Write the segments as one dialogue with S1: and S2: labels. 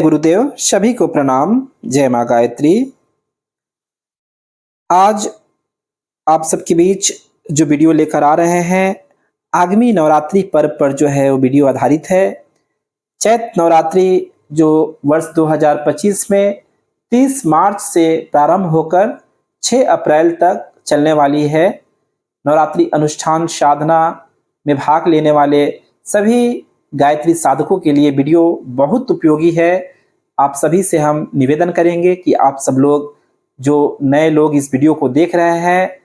S1: गुरुदेव, सभी को प्रणाम। जय माँ गायत्री। आज आप सबके बीच जो वीडियो लेकर आ रहे हैं, आगामी नवरात्रि पर्व पर जो है वो वीडियो आधारित है। चैत नवरात्रि जो वर्ष 2025 में 30 मार्च से प्रारंभ होकर 6 अप्रैल तक चलने वाली है। नवरात्रि अनुष्ठान साधना में भाग लेने वाले सभी गायत्री साधकों के लिए वीडियो बहुत उपयोगी है। आप सभी से हम निवेदन करेंगे कि आप सब लोग जो नए लोग इस वीडियो को देख रहे हैं,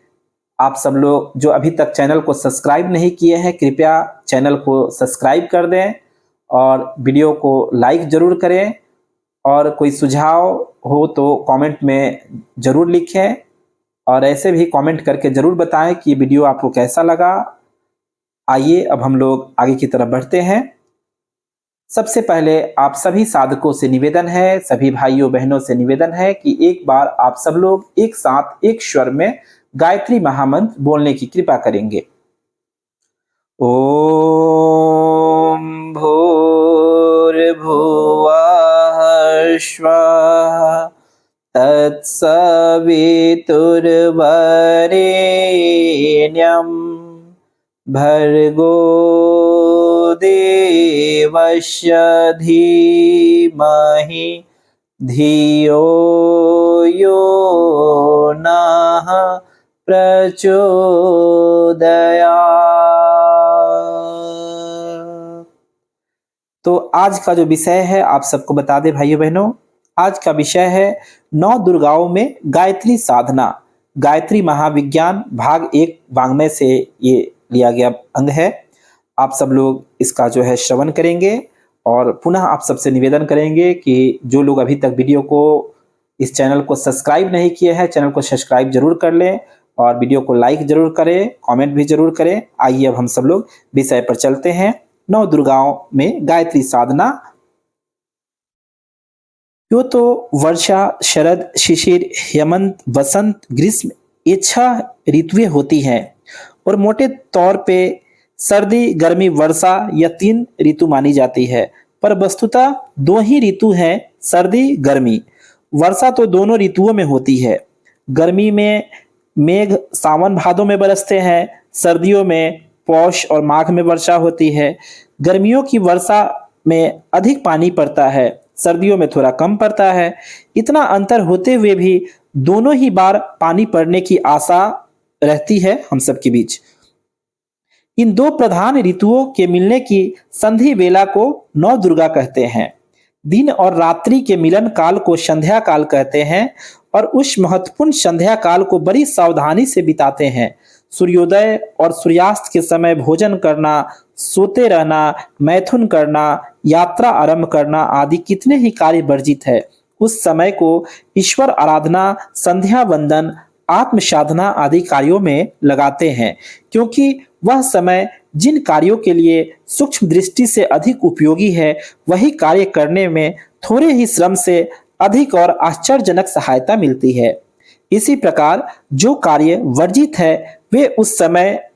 S1: आप सब लोग जो अभी तक चैनल को सब्सक्राइब नहीं किए हैं, कृपया चैनल को सब्सक्राइब कर दें और वीडियो को लाइक ज़रूर करें। और कोई सुझाव हो तो कमेंट में ज़रूर लिखें और ऐसे भी कमेंट करके ज़रूर बताएं कि वीडियो आपको कैसा लगा। आइए अब हम लोग आगे की तरफ बढ़ते हैं। सबसे पहले आप सभी साधकों से निवेदन है, सभी भाइयों बहनों से निवेदन है कि एक बार आप सब लोग एक साथ एक स्वर में गायत्री महामंत्र बोलने की कृपा करेंगे। ओम भूर्भुवः स्वः तत्सवितुर्वरेण्यं भर्गो देवस्य धीमहि धियो यो नः प्रचोदयात्। तो आज का जो विषय है आप सबको बता दें भाइयों बहनों, आज का विषय है 9 दुर्गाओं में गायत्री साधना। गायत्री महाविज्ञान भाग 1 वाङ्मय से ये लिया गया अंग है। आप सब लोग इसका जो है श्रवण करेंगे और पुनः आप सबसे निवेदन करेंगे कि जो लोग अभी तक वीडियो को इस चैनल को सब्सक्राइब नहीं किए हैं, चैनल को सब्सक्राइब जरूर कर लें और वीडियो को लाइक जरूर करें, कमेंट भी जरूर करें। आइए अब हम सब लोग विषय पर चलते हैं। 9 दुर्गाओं में गायत्री साधना। यो तो वर्षा, शरद, शिशिर, हेमंत, वसंत, ग्रीष्म ये 6 ऋतुएं होती हैं और मोटे तौर पे सर्दी, गर्मी, वर्षा यह 3 ऋतु मानी जाती है, पर वस्तुतः 2 ही ऋतु हैं, सर्दी, गर्मी। वर्षा तो दोनों ऋतुओं में होती है। गर्मी में मेघ सावन भादों में बरसते हैं, सर्दियों में पौष और माघ में वर्षा होती है। गर्मियों की वर्षा में अधिक पानी पड़ता है, सर्दियों में थोड़ा कम पड़ता है। इतना अंतर होते हुए भी दोनों ही बार पानी पड़ने की आशा रहती है हम सबके बीच। इन 2 प्रधान ऋतुओं के मिलने की संधि वेला को 9 दुर्गा कहते हैं। दिन और रात्रि के मिलन काल को संध्या काल कहते हैं और उस महत्वपूर्ण संध्या काल को बड़ी सावधानी से बिताते हैं। सूर्योदय और सूर्यास्त के समय भोजन करना, सोते रहना, मैथुन करना, यात्रा आरंभ करना आदि कितने ही कार्य वर्जित है। उस समय को ईश्वर आराधना, संध्या वंदन, आत्म साधना आदि कार्यों में लगाते हैं, क्योंकि वह समय जिन कार्यों के लिए सूक्ष्म दृष्टि से अधिक उपयोगी है, वही कार्य करने में थोड़े ही श्रम से अधिक और आश्चर्यजनक सहायता मिलती है। इसी प्रकार जो कार्य वर्जित है वे उस समय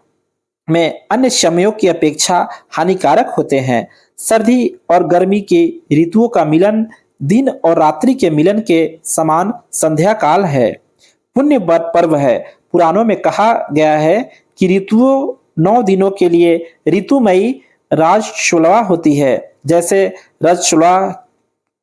S1: में अन्य समयों की अपेक्षा हानिकारक होते हैं। सर्दी और गर्मी के ऋतुओं का मिलन दिन और रात्रि के मिलन के समान संध्या काल है। पुण्य पर्व है। पुराणों में कहा गया है कि ऋतुओं 9 दिनों के लिए ऋतुमयी राजशुलवा होती है। जैसे राजशुलवा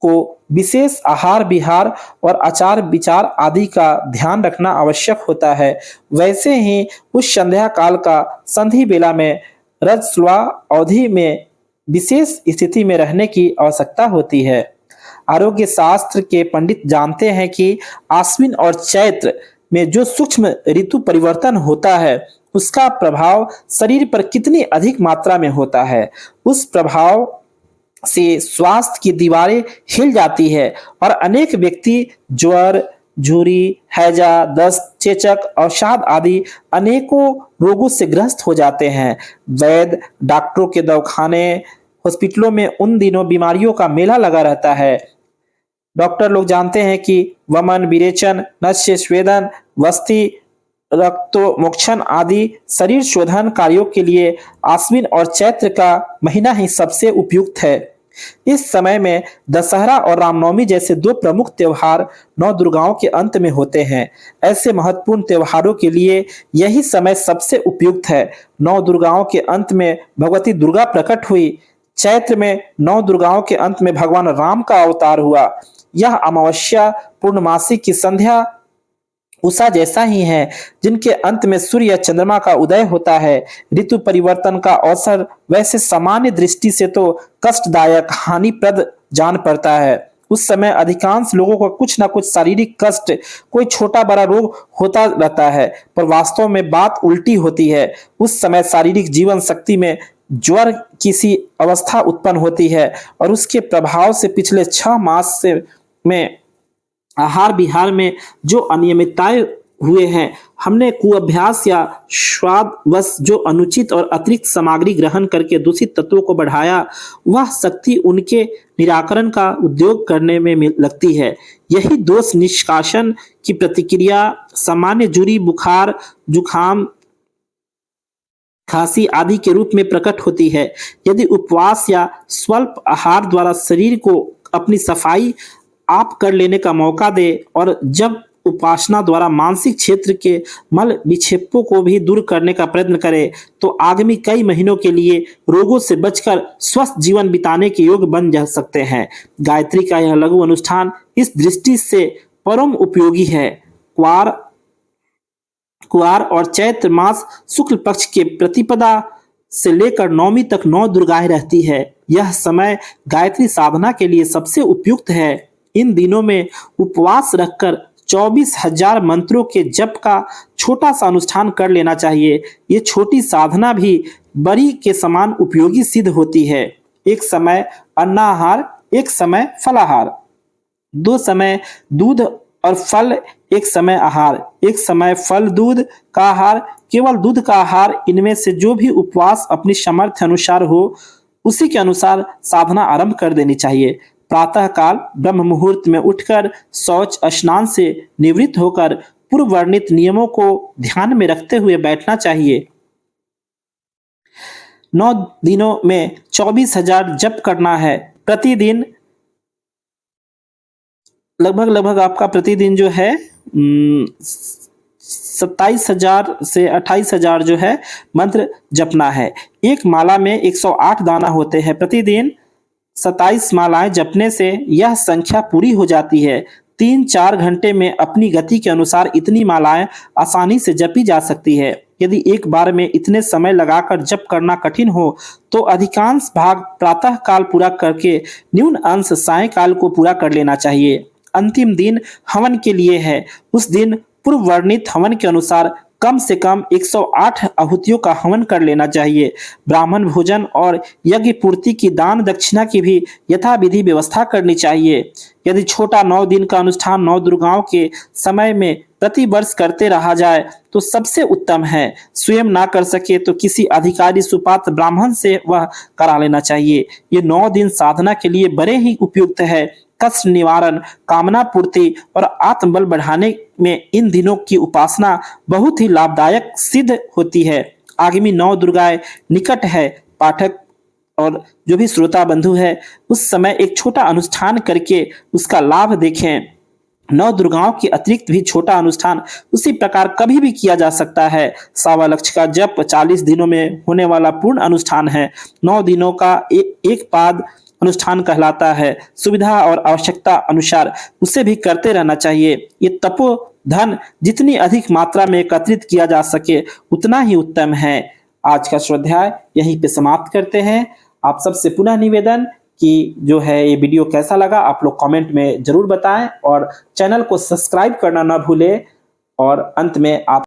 S1: को विशेष आहार विहार और आचार विचार आदि का ध्यान रखना आवश्यक होता है, वैसे ही उस संध्या काल का संधि बेला में राजशुलवा अवधि में विशेष स्थिति में रहने की आवश्यकता होती है। आरोग्य शास्त्र के पंडित जानते हैं कि आश्विन और चैत्र में जो सूक्ष्म ऋतु परिवर्तन होता है उसका प्रभाव शरीर पर कितनी अधिक मात्रा में होता है। उस प्रभाव से स्वास्थ्य की दीवारें हिल जाती है और अनेक व्यक्ति ज्वर, झुर्री, हैजा, दस्त, चेचक, अवसाद आदि अनेकों रोगों से ग्रस्त हो जाते हैं। वैद्य, डॉक्टरों के दवाखाने, हॉस्पिटलों में उन दिनों बीमारियों का मेला लगा रहता है। डॉक्टर लोग जानते हैं कि वमन, विरेचन, नस्य स्वेदन, वस्ति, रक्तमोक्षण आदि शरीर शोधन कार्यों के लिए आश्विन और चैत्र का महीना ही सबसे उपयुक्त है। इस समय में दशहरा और रामनवमी जैसे दो प्रमुख त्योहार नौ दुर्गाओं के अंत में होते हैं। ऐसे महत्वपूर्ण त्योहारों के लिए यही समय सबसे उपयुक्त है। नौ दुर्गाओं के अंत में भगवती दुर्गा प्रकट हुई। चैत्र में नौ दुर्गाओं के अंत में भगवान राम का अवतार हुआ। यह अमावस्या पूर्णमासी की संध्या उषा जैसा ही है, जिनके अंत में सूर्य या चंद्रमा का उदय होता है। ऋतु परिवर्तन का अवसर वैसे सामान्य दृष्टि से तो कष्टदायक, हानिप्रद जान पड़ता है। उस समय अधिकांश लोगों को कुछ ना कुछ शारीरिक कष्ट, कोई छोटा बड़ा रोग होता रहता है, पर वास्तव में बात उल्टी होती है। उस समय शारीरिक जीवन शक्ति में ज्वर किसी अवस्था उत्पन्न होती है और उसके प्रभाव से पिछले 6 मास से में आहार विहार में जो अनियमितताएं हुए हैं, हमने कुअभ्यास या स्वादवश जो अनुचित और अतिरिक्त सामग्री ग्रहण करके दूषित तत्वों को बढ़ाया, वह शक्ति उनके निराकरण का उद्योग करने में लगती है। यही दोष निष्कासन की प्रतिक्रिया सामान्य जुड़ी, बुखार, जुखाम, खांसी आदि के रूप में प्रकट होती है। यदि उपवास या स्वल्प आहार द्वारा शरीर को अपनी सफाई आप कर लेने का मौका दे और जब उपासना द्वारा मानसिक क्षेत्र के मल विक्षेपों को भी दूर करने का प्रयत्न करे, तो आगामी कई महीनों के लिए रोगों से बचकर स्वस्थ जीवन बिताने के योग्य बन जा सकते हैं। गायत्री का यह लघु अनुष्ठान इस दृष्टि से परम उपयोगी है। कुआर और चैत्र मास शुक्ल पक्ष के प्रतिपदा से लेकर नवमी तक 9 दुर्गाएं रहती है। यह समय गायत्री साधना के लिए सबसे उपयुक्त है। इन दिनों में उपवास रखकर 24,000 मंत्रों के जप का छोटा सा अनुष्ठान कर लेना चाहिए। ये छोटी साधना भी बड़ी के समान उपयोगी सिद्ध होती है। एक समय अन्नाहार, एक समय फलाहार, 2 समय दूध और फल, एक समय आहार, एक समय फल दूध का आहार, केवल दूध का आहार। इनमें से जो भी उपवास अपनी सामर्थ्य अनुसार हो, उसी के अनुसार साधना आरंभ कर देनी चाहिए। प्रातः काल ब्रह्म मुहूर्त में उठकर शौच स्नान से निवृत्त होकर पूर्व वर्णित नियमों को ध्यान में रखते हुए बैठना चाहिए। 9 दिनों में 24,000 जप करना है। प्रतिदिन लगभग आपका प्रतिदिन जो है 27,000 से 28,000 जो है मंत्र जपना है। एक माला में 108 दाना होते हैं। प्रतिदिन 27 मालाएं जपने से यह संख्या पूरी हो जाती है। 3-4 घंटे में अपनी गति के अनुसार इतनी मालाएं आसानी से जपी जा सकती है। यदि एक बार में इतने समय लगाकर जप करना कठिन हो, तो अधिकांश भाग प्रातः काल पूरा करके न्यून अंश सायंकाल को पूरा कर लेना चाहिए। अंतिम दिन हवन के लिए है। उस दिन पूर्व वर्णित हवन के अनुसार कम से कम 108 आहुतियों का हवन कर लेना चाहिए। ब्राह्मण भोजन और यज्ञ पूर्ति की दान दक्षिणा की भी यथाविधि व्यवस्था करनी चाहिए। यदि छोटा 9 दिन का अनुष्ठान 9 दुर्गाओं के समय में प्रति वर्ष करते रहा जाए तो सबसे उत्तम है। स्वयं ना कर सके तो किसी अधिकारी सुपात्र ब्राह्मण से वह करा लेना चाहिए। ये 9 दिन साधना के लिए बड़े ही उपयुक्त है। कष्ट निवारण, कामना पूर्ति और आत्मबल बढ़ाने में इन दिनों की उपासना बहुत ही लाभदायक सिद्ध होती है। आगामी 9 दुर्गाएं निकट है। पाठक और जो भी श्रोता बंधु है, उस समय एक छोटा अनुष्ठान करके उसका लाभ देखें। 9 दुर्गाओं के अतिरिक्त भी छोटा अनुष्ठान उसी प्रकार कभी भी किया जा सकता है। 1.25 लक्ष का जप 40 दिनों में होने वाला पूर्ण अनुष्ठान है। 9 दिनों का एक पाद अनुष्ठान कहलाता है। सुविधा और आवश्यकता अनुसार उसे भी करते रहना चाहिए। ये तपो धन जितनी अधिक मात्रा में एकत्रित किया जा सके उतना ही उत्तम है। आज का स्वाध्याय यहीं पे समाप्त करते हैं। आप सबसे पुनः निवेदन कि जो है ये वीडियो कैसा लगा आप लोग कमेंट में जरूर बताएं और चैनल को सब्सक्राइब करना ना भूलें। और अंत में आप